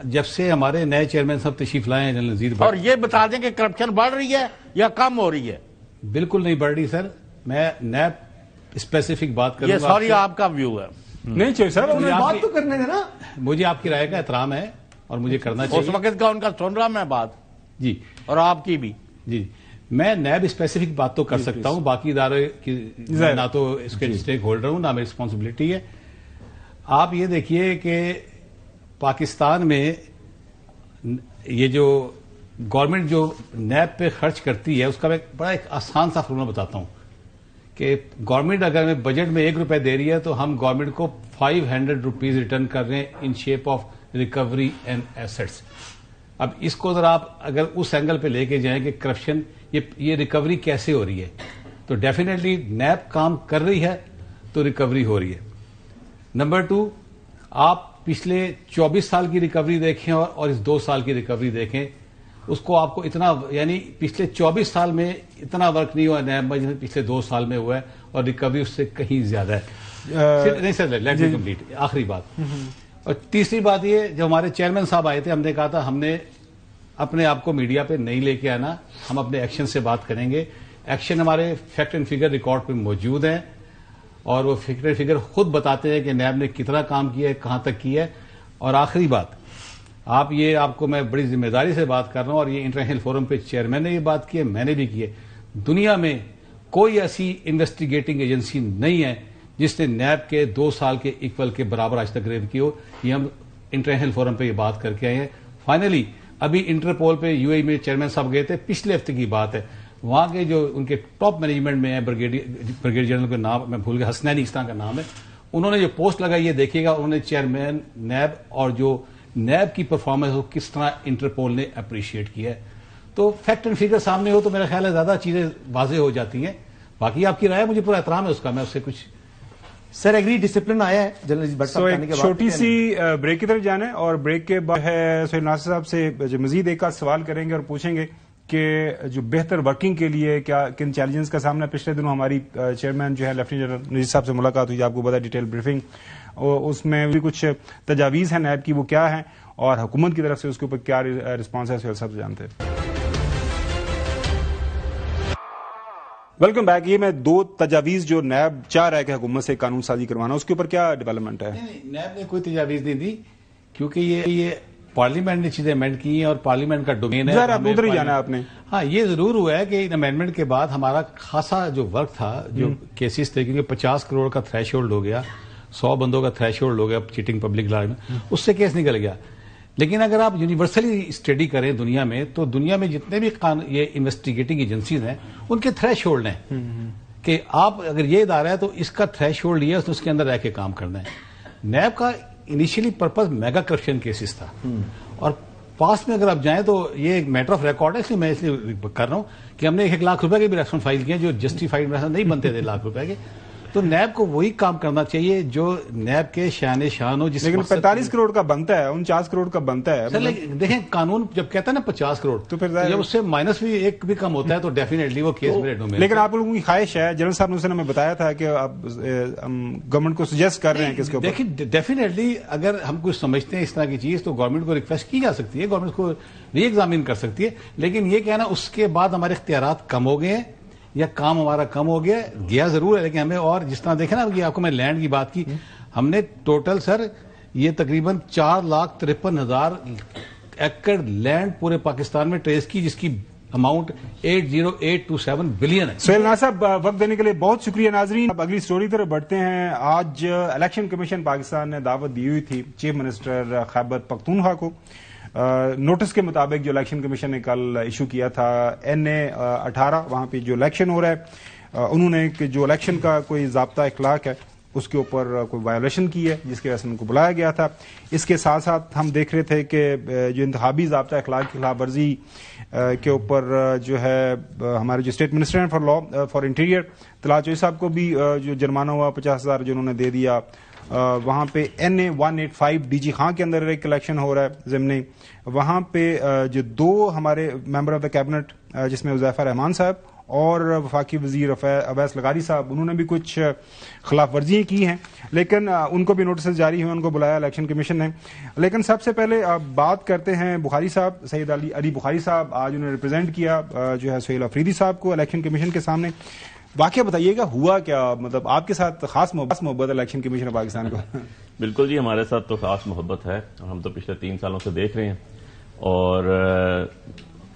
جب سے ہمارے نئے چیئرمین صاحب تشریف لائے ہیں جنرل نذیر بٹ, اور یہ بتا دیں کہ کرپشن بڑھ رہی ہے یا کم ہو رہی ہے؟ بالکل نہیں بڑھ رہی سر. میں نیب اسپیسیفک بات کروں یہ گا. سوری آپ کا ویو ہے. نہیں چاہیے سر, انہیں بات تو کرنے دیں نا. مجھے آپ کی رائے کا احترام ہے اور مجھے کرنا چاہیے. اس وقت کا ان کا سن رہا میں بات, جی, اور آپ کی بھی. جی میں نیب اسپیسیفک بات تو کر سکتا ہوں, باقی ادارے کی نہ تو اس کے اسٹیک ہولڈر ہوں نہ میری رسپانسبلٹی ہے. آپ یہ دیکھیے کہ پاکستان میں یہ جو گورنمنٹ جو نیب پہ خرچ کرتی ہے اس کا میں بڑا ایک آسان سا فارمولا بتاتا ہوں کہ گورنمنٹ اگر بجٹ میں 1 روپے دے رہی ہے تو ہم گورنمنٹ کو 500 روپیز ریٹرن کر رہے ہیں in shape of recovery and assets. اب اس کو ذرا آپ اگر اس اینگل پہ لے کے جائیں کہ کرپشن یہ ریکوری کیسے ہو رہی ہے, تو ڈیفینیٹلی نیب کام کر رہی ہے تو ریکوری ہو رہی ہے. نمبر 2, آپ پچھلے 24 سال کی ریکوری دیکھیں اور اس 2 سال کی ریکوری دیکھیں, اس کو آپ کو اتنا یعنی پچھلے 24 سال میں اتنا ورک نہیں ہوا نیب میں جتنا پچھلے 2 سال میں ہوا ہے, اور ریکوری اس سے کہیں زیادہ ہے. نہیں سر, لیٹ می کمپلیٹ. آخری بات, اور تیسری بات یہ, جب ہمارے چیئرمین صاحب آئے تھے ہم نے کہا تھا ہم نے اپنے آپ کو میڈیا پہ نہیں لے کے آنا, ہم اپنے ایکشن سے بات کریں گے. ایکشن ہمارے فیکٹ اینڈ فگر ریکارڈ پہ موجود ہیں, اور وہ فیکٹ اینڈ فگر خود بتاتے ہیں کہ نیب نے کتنا کام کیا ہے, کہاں تک کیا ہے. اور آخری بات, آپ کو میں بڑی ذمہ داری سے بات کر رہا ہوں, اور یہ انٹرنیشنل فورم پہ چیئرمین نے یہ بات کی ہے, میں نے بھی کی ہے. دنیا میں کوئی ایسی انویسٹیگیٹنگ ایجنسی نہیں ہے جس نے نیب کے 2 سال کے ایکول کے برابر آج تک ریٹ کی ہو. یہ ہم انٹرنیشنل فورم پہ یہ بات کر کے آئے ہیں. فائنلی ابھی انٹرپول پہ UAE میں چیئرمین صاحب گئے تھے, پچھلے ہفتے کی بات ہے. وہاں کے جو ان کے ٹاپ مینجمنٹ میں ہیں, بریگیڈیئر جنرل کا نام میں بھول گیا, حسنینی اس طرح کا نام ہے, انہوں نے جو پوسٹ لگائی ہے دیکھیے گا, انہوں نے چیئرمین نیب اور جو نیب کی پرفارمنس ہو کس طرح انٹرپول نے اپریشیٹ کیا ہے. تو فیکٹ اینڈ فگر سامنے ہو تو میرا خیال ہے زیادہ چیزیں واضح ہو جاتی ہیں. باقی آپ کی رائے مجھے پورا احترام ہے اس کا, میں اس سے کچھ سر ایگری ڈسپلن آیا ہے جنرل بٹ صاحب کہنے کے بعد. چھوٹی سی بریک کی طرف جانے, اور بریک کے بعد ہے سہیل ناصر صاحب سے مزید ایک آدھ سوال کریں گے اور پوچھیں گے کہ جو بہتر ورکنگ کے لیے کیا کن چیلنجز کا سامنا. پچھلے دنوں ہماری چیئرمین جو ہے لیفٹیننٹ جنرل نذیر صاحب سے ملاقات ہوئی, آپ کو پتا ڈیٹیل بریفنگ, اس میں بھی کچھ تجاویز ہیں نیب کی, وہ کیا ہیں اور حکومت کی طرف سے اس کے اوپر کیا رسپانس ہے, سہیل صاحب سے جانتے ہیں. Welcome back. یہ میں 2 تجاویز جو نیب چاہ رہا ہے کہ حکومت سے قانون سازی کروانا, اس کے اوپر کیا ڈیولپمنٹ ہے؟ نیب نے کوئی تجاویز نہیں دی کیونکہ یہ پارلیمنٹ نے چیزیں امینڈ کی ہیں اور پارلیمنٹ کا ڈومین ہے. ادھر ہی جانا ہے آپ نے. ہاں, یہ ضرور ہوا ہے کہ ان امینڈمنٹ کے بعد ہمارا خاصا جو ورک تھا, جو کیسز تھے, کیونکہ 50 کروڑ کا تھریش ہولڈ ہو گیا, 100 بندوں کا تھریش ہولڈ ہو گیا چیٹنگ پبلک لاء میں, اس سے کیس نکل گیا. لیکن اگر آپ یونیورسلی اسٹڈی کریں دنیا میں, تو دنیا میں جتنے بھی یہ انویسٹیگیٹنگ ایجنسیز ہیں ان کے تھریش ہولڈ ہیں کہ آپ اگر یہ ادارہ ہے تو اس کا تھریش ہولڈ یہ ہے, اس کے اندر رہ کے کام کرنا ہے. نیب کا initially purpose mega corruption cases تھا, اور پاس میں اگر آپ جائیں تو یہ ایک میٹر آف ریکارڈ ہے, اس لیے میں اس لیے کر رہا ہوں کہ ہم نے 1 لاکھ روپے کے بھی ریفرنس فائل کیے جو جسٹیفائڈ نہیں بنتے تھے لاکھ روپے کے. تو نیب کو وہی کام کرنا چاہیے جو نیب کے شان ہو. لیکن 45 کروڑ کا بنتا ہے, 49 کروڑ کا بنتا ہے. دیکھیں قانون جب کہتا ہے نا 50 کروڑ, تو پھر جب اس سے مائنس بھی 1 بھی کم ہوتا ہے تو ڈیفینیٹلی وہ کیس میرے ڈومین. لیکن آپ لوگوں کی خواہش ہے, جنرل صاحب نے ہمیں بتایا تھا کہ آپ گورنمنٹ کو سجیسٹ کر رہے ہیں کس کے اوپر. دیکھیں ڈیفینیٹلی اگر ہم کچھ سمجھتے ہیں اس طرح کی چیز تو گورنمنٹ کو ریکویسٹ کی جا سکتی ہے, گورنمنٹ کو ری ایگزامن کر سکتی ہے. لیکن یہ کہنا اس کے بعد ہمارے اختیارات کم ہو گئے ہیں یا کام ہمارا کم ہو گیا ضرور ہے, لیکن ہمیں اور جس طرح دیکھیں نا کہ آپ کو میں لینڈ کی بات کی, ہم نے ٹوٹل سر یہ تقریباً 4,53,000 ایکڑ لینڈ پورے پاکستان میں ٹریس کی, جس کی اماؤنٹ 80827 بلین ہے. سہیل ناصر صاحب وقت دینے کے لیے بہت شکریہ. ناظرین اب اگلی سٹوری طرف بڑھتے ہیں. آج الیکشن کمیشن پاکستان نے دعوت دی ہوئی تھی چیف منسٹر خیبر پختونخوا کو. نوٹس کے مطابق جو الیکشن کمیشن نے کل ایشو کیا تھا NA 18, وہاں پہ جو الیکشن ہو رہا ہے, انہوں نے کہ جو الیکشن کا کوئی ضابطہ اخلاق ہے اس کے اوپر کوئی وائلیشن کی ہے جس کی وجہ سے ان کو بلایا گیا تھا. اس کے ساتھ ساتھ ہم دیکھ رہے تھے کہ جو انتخابی ضابطہ اخلاق کی خلاف ورزی کے اوپر جو ہے ہمارے جو اسٹیٹ منسٹر ہیں فار انٹیریئر طلعت چودھری صاحب کو بھی جو جرمانہ ہوا 50,000 جو انہوں نے دے دیا. وہاں پہ NA 185 ڈی جی خان کے اندر ایک الیکشن ہو رہا ہے ضمنی. وہاں پہ جو 2 ہمارے ممبر آف دا کیبنٹ جس میں حذیفہ رحمان صاحب اور وفاقی وزیر اویس لغاری صاحب انہوں نے بھی کچھ خلاف ورزیاں کی ہیں, لیکن ان کو بھی نوٹسز جاری ہوئے, ان کو بلایا الیکشن کمیشن نے. لیکن سب سے پہلے بات کرتے ہیں بخاری صاحب, سید علی بخاری صاحب آج انہوں نے ریپرزینٹ کیا جو ہے سہیل افریدی صاحب کو الیکشن کمیشن کے سامنے. واقعہ بتائیے گا ہوا کیا, مطلب آپ کے ساتھ خاص محبت الیکشن کمیشن آف پاکستان کو؟ بالکل جی, ہمارے ساتھ تو خاص محبت ہے, ہم تو پچھلے 3 سالوں سے دیکھ رہے ہیں اور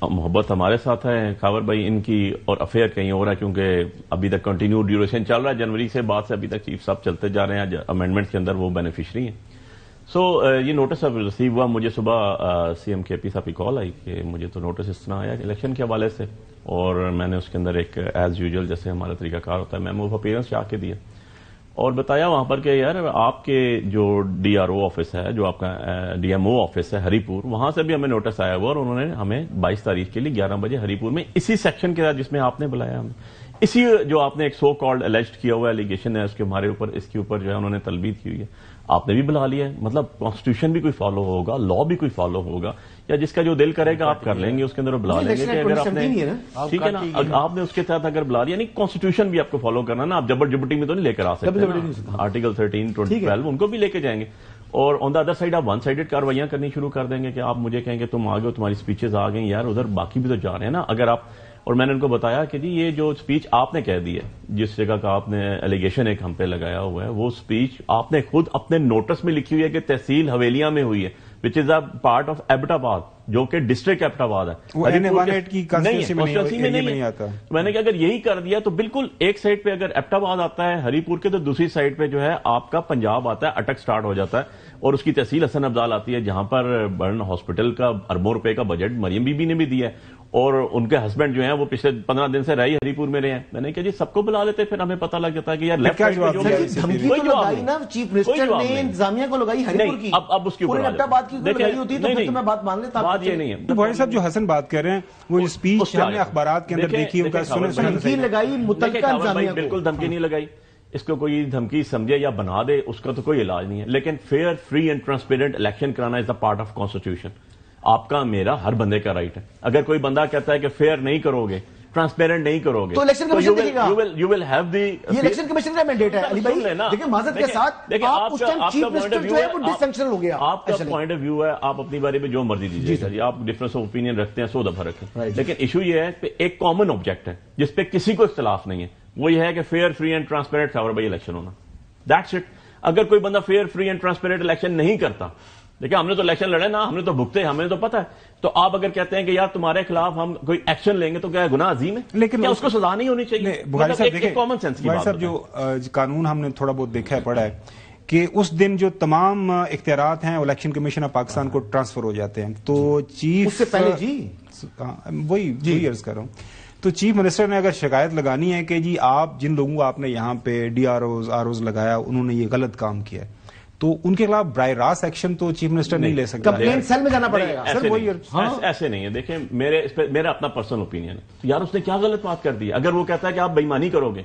محبت ہمارے ساتھ ہے. خاور بھائی ان کی اور افیئر کہیں اور ہے کیونکہ ابھی تک کنٹینیو ڈیوریشن چل رہا ہے, جنوری سے بعد سے ابھی تک چیف صاحب چلتے جا رہے ہیں, امینڈمنٹ کے اندر وہ بینیفیشری ہیں. سو یہ نوٹس اب ریسیو ہوا, مجھے صبح CM KP صاحب کی کال آئی کہ مجھے تو نوٹس اس طرح آیا الیکشن کے حوالے سے, اور میں نے اس کے اندر ایک ایز یوزول جیسے ہمارا طریقہ کار ہوتا ہے میمو آف اپیئرنس چاہ کے دیا اور بتایا وہاں پر کہ یار آپ کے جو DRO آفس ہے, جو آپ کا DMO آفس ہے ہری پور, وہاں سے بھی ہمیں نوٹس آیا ہوا اور انہوں نے ہمیں 22 تاریخ کے لیے 11 بجے ہری پور میں اسی سیکشن کے ساتھ جس میں آپ نے بلایا ہمیں, اسی جو آپ نے ایک سو کالڈ الیجڈ کیا ہوا ایلیگیشن ہے اس کے ہمارے اوپر, اس کے اوپر جو ہے انہوں نے تلبیت کی ہوئی ہے, آپ نے بھی بلا لیا ہے. مطلب کانسٹیٹیوشن بھی کوئی فالو ہوگا, لا بھی کوئی فالو ہوگا, یا جس کا جو دل کرے گا آپ کر لیں گے اس کے اندر بلا لیں گے کہ اگر آپ نے ٹھیک ہے نا, آپ نے اس کے تحت اگر بلا لیا, یعنی کانسٹیٹیوشن بھی آپ کو فالو کرنا نا, آپ جبر جبٹی میں تو نہیں لے کر آ سکتے, آرٹیکل 13, 12 ان کو بھی لے کے جائیں گے. اور آن دا ادر سائڈ آپ ون سائڈڈ کاروائیاں کرنی شروع کر دیں گے کہ آپ مجھے کہیں گے تم آ گئے, تمہاری اسپیچز آ گئی, یار ادھر باقی بھی تو جا رہے ہیں نا. اگر آپ, اور میں نے ان کو بتایا کہ جی یہ جو اسپیچ آپ نے کہہ دی ہے, جس جگہ کا آپ نے ایلیگیشن ایک ہم پہ لگایا ہوا ہے, وہ اسپیچ آپ نے خود اپنے نوٹس میں لکھی ہوئی ہے کہ تحصیل حویلیاں میں ہوئی ہے, وچ از اے پارٹ آف ایبٹ آباد, جو کہ ڈسٹرکٹ ایبٹ آباد ہے. میں نے کہا اگر یہی کر دیا تو بالکل ایک سائڈ پہ اگر ایبٹ آباد آتا ہے ہری پور کے, تو دوسری سائڈ پہ جو ہے آپ کا پنجاب آتا ہے, اٹک سٹارٹ ہو جاتا ہے, اور اس کی تحصیل حسن افضال آتی ہے جہاں پر برن ہاسپٹل کا اربوں روپے کا بجٹ مریم بی بی نے بھی دیا ہے, اور ان کے ہسبینڈ جو ہیں وہ پچھلے 15 دن سے رہی ہری پور میں رہے ہیں. میں نے کہا جی سب کو بلا لیتے, پھر ہمیں پتہ لگ جاتا ہے کہ یار لیفٹ سائڈ پہ جو چیف منسٹر نے انتظامیہ کو لگائی ہری پور کی, اب اس کے اوپر بات یہ نہیں ہے. بھائی صاحب جو حسن بات کر رہے ہیں وہ اسپیچ ہم نے اخبارات کے اندر دیکھی, ان کا دھمکی لگائی متعلقہ انتظامیہ کو, بالکل دھمکی نہیں لگائی, اس کو کوئی دھمکی سمجھے یا بنا دے اس کا تو کوئی علاج نہیں ہے. لیکن fair, free and transparent election کرانا is the part of constitution. آپ کا, میرا, ہر بندے کا رائٹ ہے. اگر کوئی بندہ کہتا ہے کہ فیئر نہیں کرو گے, ٹرانسپیرنٹ نہیں کرو گے, تو الیکشن کمیشن دیکھے گا, یو ول ہیو دی, یہ الیکشن کمیشن کا مینڈیٹ ہے. علی بھائی دیکھیں معذرت کے ساتھ آپ اس ٹائم چیف منسٹر جو ہے وہ ڈس فنکشنل ہو گیا. آپ کا پوائنٹ آف ویو ہے, آپ اپنی بارے میں جو مرضی دیجیے جی, آپ ڈفرنس آف اوپینین رکھتے ہیں 100 دفعہ رکھیں, لیکن ایشو یہ ہے کہ ایک کامن آبجیکٹ ہے جس پہ کسی کو اختلاف نہیں ہے, وہ یہ ہے کہ fair, free and transparent Khawar بھائی الیکشن ہونا. That's it. اگر کوئی بندہ fair, free and transparent election نہیں کرتا, دیکھیں ہم نے تو الیکشن لڑے نا, ہم نے تو بھگتے, ہمیں تو پتا ہے, تو آپ اگر کہتے ہیں کہ یار تمہارے خلاف ہم کوئی ایکشن لیں گے تو کیا گناہ عظیم ہے, لیکن اس کو سزا نہیں ہونی چاہیے. بخاری صاحب دیکھیں, کامن سینس کی بخاری صاحب جو قانون ہم نے تھوڑا بہت دیکھا ہے, پڑھا ہے کہ اس دن جو تمام اختیارات ہیں الیکشن کمیشن آف پاکستان کو ٹرانسفر ہو جاتے ہیں. تو چیف اس سے پہلے جی وہی عرض کر رہا ہوں, تو چیف منسٹر نے اگر شکایت لگانی ہے کہ جی آپ جن لوگوں کو آپ نے یہاں پہ DROs لگایا انہوں نے یہ غلط کام کیا ہے, تو ان کے خلاف براہ راست ایکشن تو چیف منسٹر نہیں لے سکتا, کمپلینٹ سیل میں جانا پڑے گا. ایسے نہیں ہے. دیکھیں میرا اپنا پرسنل اوپینین ہے, تو یار اس نے کیا غلط بات کر دی. اگر وہ کہتا ہے کہ آپ بےایمانی کرو گے,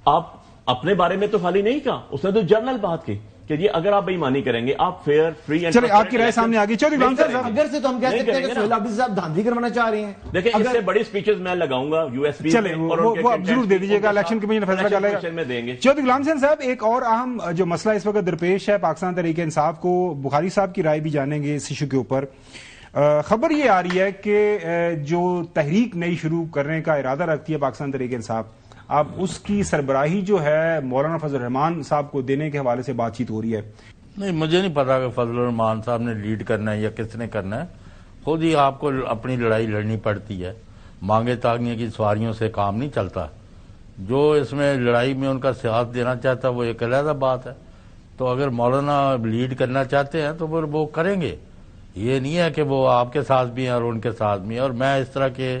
آپ اپنے بارے میں تو خالی نہیں کہا, اس نے تو جنرل بات کی کہ جی اگر آپ بےایمانی کریں گے, آپ فیئر, فری اینڈ, چلے آپ کی رائے سامنے آ گئی. چودھری غلام صاحب اگر سے تو ہم کہہ سکتے ہیں کہ سہیل حافظ صاحب دھاندلی کروانا چاہ رہے ہیں. دیکھیں اس سے بڑی اسپیچز میں لگاؤں گا USB, چلے وہ آپ ضرور دے دیجیے گا, الیکشن کمیشن فیصلہ کر لے گا. چودھری غلام حسین صاحب ایک اور اہم جو مسئلہ اس وقت درپیش ہے پاکستان تحریک انصاف کو, بخاری صاحب کی رائے بھی جانیں گے اس ایشو کے اوپر. خبر یہ آ رہی ہے کہ جو تحریک نئی شروع کرنے کا ارادہ رکھتی ہے پاکستان تحریک انصاف, اب اس کی سربراہی جو ہے مولانا فضل الرحمان صاحب کو دینے کے حوالے سے بات چیت ہو رہی ہے. نہیں, مجھے نہیں پتا کہ فضل الرحمان صاحب نے لیڈ کرنا ہے یا کس نے کرنا ہے. خود ہی آپ کو اپنی لڑائی لڑنی پڑتی ہے, مانگے تانگے کی سواریوں سے کام نہیں چلتا. جو اس میں لڑائی میں ان کا ساتھ دینا چاہتا ہے وہ ایک علیحدہ بات ہے. تو اگر مولانا لیڈ کرنا چاہتے ہیں تو وہ کریں گے. یہ نہیں ہے کہ وہ آپ کے ساتھ بھی ہیں اور ان کے ساتھ بھی ہیں. اور میں اس طرح کے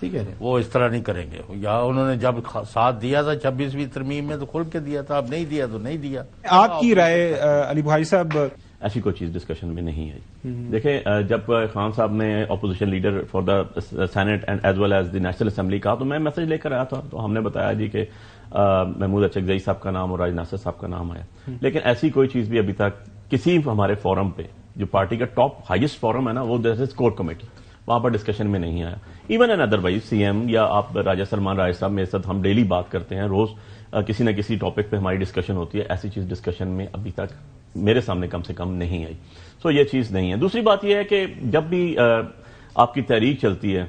ٹھیک ہے وہ اس طرح نہیں کریں گے. یا انہوں نے جب ساتھ دیا تھا 26ویں ترمیم میں تو کھل کے دیا تھا، اب نہیں دیا تو نہیں دیا. آپ کی رائے علی بخاری صاحب؟ ایسی کوئی چیز ڈسکشن میں نہیں ہے. دیکھیں جب خان صاحب نے opposition leader for the Senate and as well as the National Assembly کہا تو میں میسج لے کر آیا تھا، تو ہم نے بتایا جی کہ محمود اچکزئی صاحب کا نام اور راج ناصر صاحب کا نام آیا. لیکن ایسی کوئی چیز بھی ابھی تک کسی ہمارے فورم پہ جو پارٹی کا ٹاپ ہائیسٹ فورم ہے نا وہ دیٹ از کور کمیٹی، وہاں پر ڈسکشن میں نہیں آیا. Even and otherwise C M یا آپ راجہ سلمان راج صاحب میرے ساتھ ہم ڈیلی بات کرتے ہیں، روز کسی نہ کسی ٹاپک پہ ہماری ڈسکشن ہوتی ہے. ایسی چیز ڈسکشن میں ابھی تک میرے سامنے کم سے کم نہیں آئی. سو یہ چیز نہیں ہے. دوسری بات یہ ہے کہ جب بھی آپ کی تحریک چلتی ہے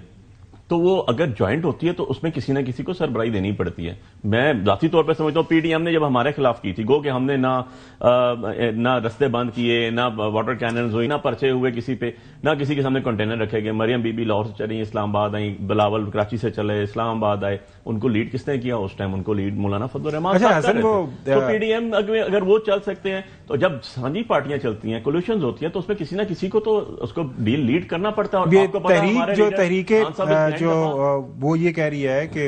تو وہ اگر جوائنٹ ہوتی ہے تو اس میں کسی نہ کسی کو سربراہی دینی پڑتی ہے. میں ذاتی طور پہ سمجھتا ہوں پی ڈی ایم نے جب ہمارے خلاف کی تھی، گو کہ ہم نے نہ رستے بند کیے، نہ واٹر کیننز ہوئی، نہ پرچے ہوئے کسی پہ، نہ کسی کے سامنے کنٹینر رکھے گئے. مریم بی بی لاہور سے چلی اسلام آباد آئی، بلاول کراچی سے چلے اسلام آباد آئے. ان کو لیڈ کس نے کیا اس ٹائم؟ ان کو لیڈ مولانا فضل الرحمان صاحب کر رہے تھے. تو پی ڈی ایم اگر وہ چل سکتے ہیں تو جب سانجھی پارٹیاں چلتی ہیں، کولیشنز ہوتی ہیں، تو اس میں کسی نہ کسی کو تو اس کو ڈیل لیڈ کرنا پڑتا ہے. اور آپ کو پتہ ہے ہمارے تحریک جو وہ یہ کہہ رہی ہے کہ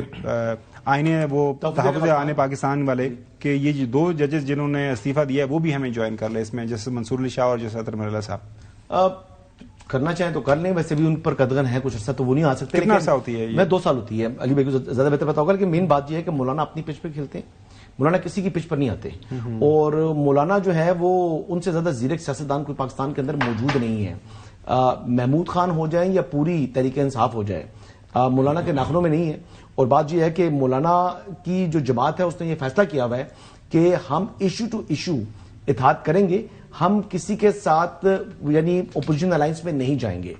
آئینے وہ تحفظ آنے پاکستان والے کہ یہ جو 2 ججز جنہوں نے استعفیٰ دیا ہے وہ بھی ہمیں جوائن کر لیں اس میں، جیسے منصور علی شاہ اور جیسے اطہر مرحلہ صاحب. کرنا چاہیں تو کر لیں، ویسے بھی ان پر قدغن ہے کچھ عرصہ تو وہ نہیں آ سکتے. کتنا عرصہ ہوتی ہے؟ میں 2 سال ہوتی ہے. علی بھائی کو زیادہ بہتر پتا ہوگا کہ مین بات یہ ہے کہ مولانا اپنی پچ پہ کھیلتے ہیں، مولانا کسی کی پچ پر نہیں آتے. اور مولانا جو ہے وہ ان سے زیادہ زیرک سیاستدان کوئی پاکستان کے اندر موجود نہیں ہے. محمود خان ہو جائیں یا پوری تحریک انصاف ہو جائے، مولانا کے ناخنوں میں نہیں ہے. اور بات یہ ہے کہ مولانا کی جو جماعت ہے اس نے یہ فیصلہ کیا ہوا ہے کہ ہم ایشو ٹو ایشو اتحاد کریں گے، ہم کسی کے ساتھ یعنی اپوزیشن الائنس میں نہیں جائیں گے.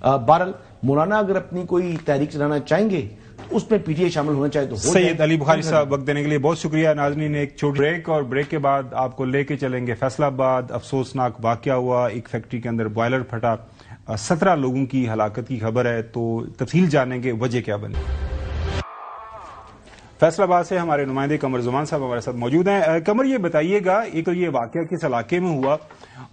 بہرحال مولانا اگر اپنی کوئی تحریک چلانا چاہیں گے تو اس میں پی ٹی آئی شامل ہونا چاہے تو ہو جائے. سید علی بخاری صاحب وقت دینے کے لیے بہت شکریہ. ناظرین ایک چھوٹی بریک، اور بریک کے بعد آپ کو لے کے چلیں گے فیصل آباد. افسوسناک واقعہ ہوا، ایک فیکٹری کے اندر بوائلر پھٹا، 17 لوگوں کی ہلاکت کی خبر ہے. تو تفصیل جانیں گے وجہ کیا بنی. فیصل آباد سے ہمارے نمائندے قمر زمان صاحب ہمارے ساتھ موجود ہیں. قمر یہ بتائیے گا، ایک تو یہ واقعہ کس علاقے میں ہوا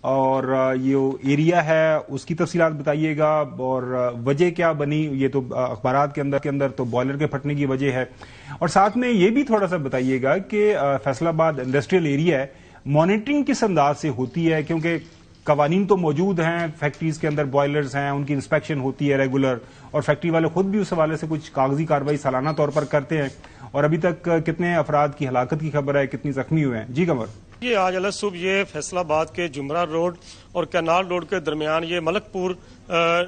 اور یہ ایریا ہے اس کی تفصیلات بتائیے گا، اور وجہ کیا بنی. یہ تو اخبارات کے اندر تو بوائلر کے پھٹنے کی وجہ ہے. اور ساتھ میں یہ بھی تھوڑا سا بتائیے گا کہ فیصل آباد انڈسٹریل ایریا ہے، مانیٹرنگ کس انداز سے ہوتی ہے؟ کیونکہ قوانین تو موجود ہیں، فیکٹریز کے اندر بوائلرز ہیں، ان کی انسپیکشن ہوتی ہے ریگولر، اور فیکٹری والے خود بھی اس حوالے سے کچھ کاغذی کارروائی سالانہ طور پر کرتے ہیں. اور ابھی تک کتنے افراد کی ہلاکت کی خبر ہے، کتنی زخمی ہوئے ہیں؟ جی قمر. یہ آج علیہ صبح یہ فیصل آباد کے جمرہ روڈ اور کینال روڈ کے درمیان یہ ملک پور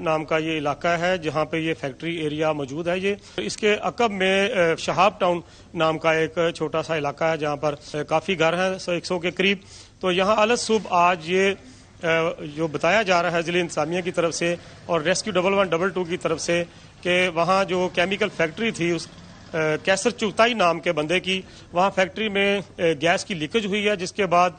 نام کا یہ علاقہ ہے جہاں پہ یہ فیکٹری ایریا موجود ہے. یہ اس کے عقب میں شہاب ٹاؤن نام کا ایک چھوٹا سا علاقہ ہے جہاں پر کافی گھر ہیں 100 کے قریب. تو یہاں علیہ صبح آج یہ جو بتایا جا رہا ہے ضلع انتظامیہ کی طرف سے اور ریسکیو 1122 کی طرف سے کہ وہاں جو کیمیکل فیکٹری تھی اس کیسر چغتائی نام کے بندے کی، وہاں فیکٹری میں گیس کی لیکیج ہوئی ہے، جس کے بعد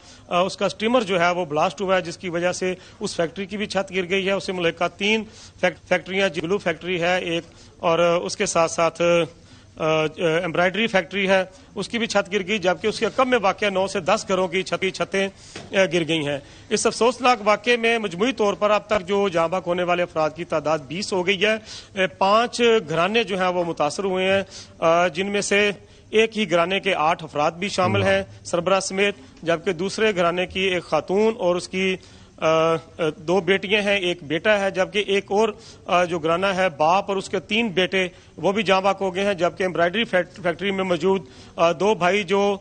اس کا سٹیمر جو ہے وہ بلاسٹ ہوا ہے، جس کی وجہ سے اس فیکٹری کی بھی چھت گر گئی ہے. اس سے ملکہ 3 فیکٹریاں، گلو فیکٹری ہے ایک، اور اس کے ساتھ ساتھ ایمبرائڈری فیکٹری ہے، اس کی بھی چھت گر گئی، جبکہ اس کے عقب میں واقع 9 سے 10 گھروں کی چھتیں گر گئی ہیں. اس افسوسناک واقعے میں مجموعی طور پر اب تک جو جاں بحق ہونے والے افراد کی تعداد 20 ہو گئی ہے. 5 گھرانے جو ہیں وہ متاثر ہوئے ہیں، جن میں سے ایک ہی گھرانے کے 8 افراد بھی شامل ہیں سربراہ سمیت، جبکہ دوسرے گھرانے کی ایک خاتون اور اس کی 2 بیٹیاں ہیں، ایک بیٹا ہے، جبکہ ایک اور جو گھرانہ ہے باپ اور اس کے 3 بیٹے وہ بھی جاں بحق ہو گئے ہیں. جبکہ ایمبرائڈری فیکٹری میں موجود 2 بھائی جو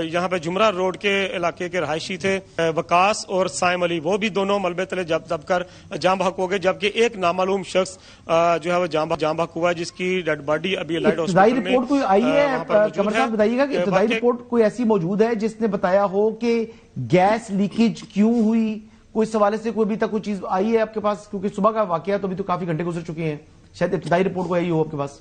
یہاں پہ جمرہ روڈ کے علاقے کے رہائشی تھے، وقاص اور سائم علی، وہ بھی دونوں ملبے تلے دب کر جاں بحق ہو گئے. جبکہ ایک نامعلوم شخص جو ہے وہ جاں بحق ہوا، جس کی ڈیڈ باڈی ابھی الائٹ ابتدائی رپورٹ کوئی آئی ہے؟ قمر صاحب بتائیے گا کہ ابتدائی رپورٹ کوئی ایسی موجود ہے جس نے بتایا ہو کہ گیس لیکیج کیوں ہوئی؟ کوئی اس حوالے سے کوئی ابھی تک کوئی چیز آئی ہے آپ کے پاس؟ کیونکہ صبح کا واقعہ تو ابھی تو کافی گھنٹے گزر چکے ہیں، شاید ابتدائی رپورٹ کوئی آئی ہو آپ کے پاس.